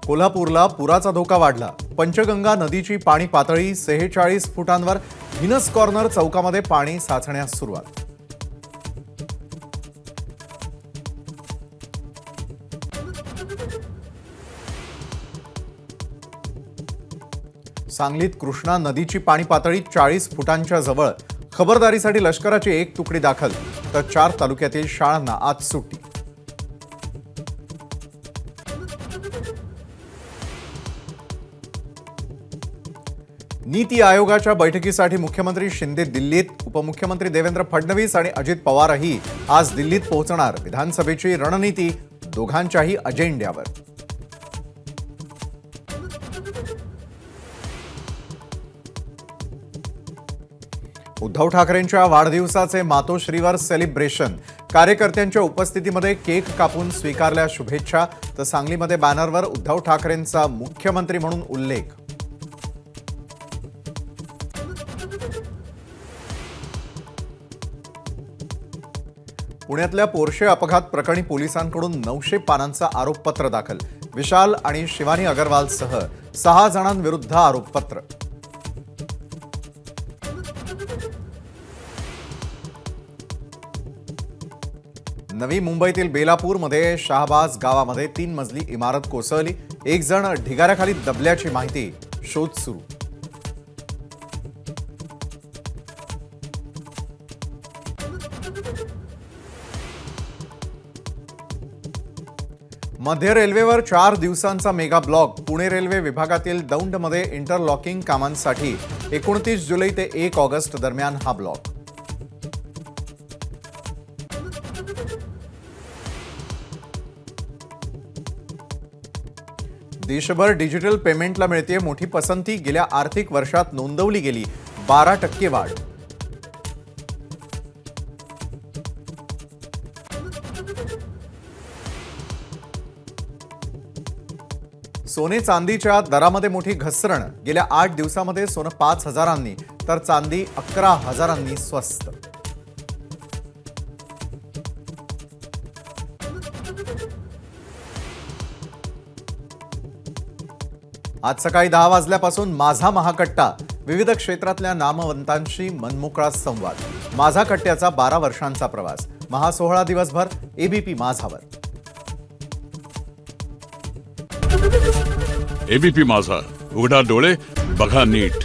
कोल्हापूरला पुराचा धोका वाढला। पंचगंगा नदीची पाणी पातळी 46 फुटांवर। व्हिनस कॉर्नर चौकामध्ये पाणी साचण्यास सुरुवात। सांगलीत कृष्णा नदीची पाणी पातळी 40 फुटांच्या जवळ। खबरदारीसाठी लष्कराची एक तुकडी दाखल, तर 4 तालुक्यातील शाळांना आज सुट्टी। नीति आयोगाच्या बैठकीसाठी मुख्यमंत्री शिंदे दिल्लीत, उपमुख्यमंत्री देवेंद्र फडणवीस आणि अजित पवारही आज दिल्लीत पोहोचणार। विधानसभेची रणनीती दोघांच्याही अजेंड्यावर। उद्धव ठाकरेंच्या वाढदिवसाचे मातोश्रीवर सेलिब्रेशन। कार्यकर्त्यांच्या उपस्थितीमध्ये केक कापून स्वीकारल्या शुभेच्छा, तर सांगलीमध्ये बॅनरवर उद्धव ठाकरेंचा मुख्यमंत्री म्हणून उल्लेख। पुण्यातल्या पोर्शे अपघात प्रकरणी पोलिसांकडून 900 पानांचं आरोपपत्र दाखल। विशाल आणि शिवानी अग्रवालसह 6 जणांविरुद्ध आरोपपत्र। नवी मुंबईतील बेलापूरमध्ये शाहबाज गावामध्ये 3 मजली इमारत कोसळली। 1 जण ढिगाऱ्याखाली दबल्याची माहिती, शोध सुरू। मध्य रेल्वेवर 4 दिवसांचा मेगा ब्लॉक। पुणे रेल्वे विभागातील दौंडमध्ये इंटरलॉकिंग कामांसाठी 29 जुलै ते 1 ऑगस्ट दरम्यान हा ब्लॉक। देशभर डिजिटल पेमेंटला मिळते मोठी पसंती। गेल्या आर्थिक वर्षात नोंदवली गेली 12% वाढ। सोने चांदीच्या दरामध्ये मोठी घसरण। गेल्या 8 दिवसांमध्ये सोनं 5,000 तर चांदी 11,000 स्वस्त। आज सकाळी 10 वाजल्यापासून माझा महाकट्टा। विविध क्षेत्रातल्या नामवंतांशी मनमोकळा संवाद। माझा कट्ट्याचा 12 वर्षांचा प्रवास। महासोहळा दिवसभर एबीपी माझावर। एबीपी माझा, उघडा डोळे बघा नीट।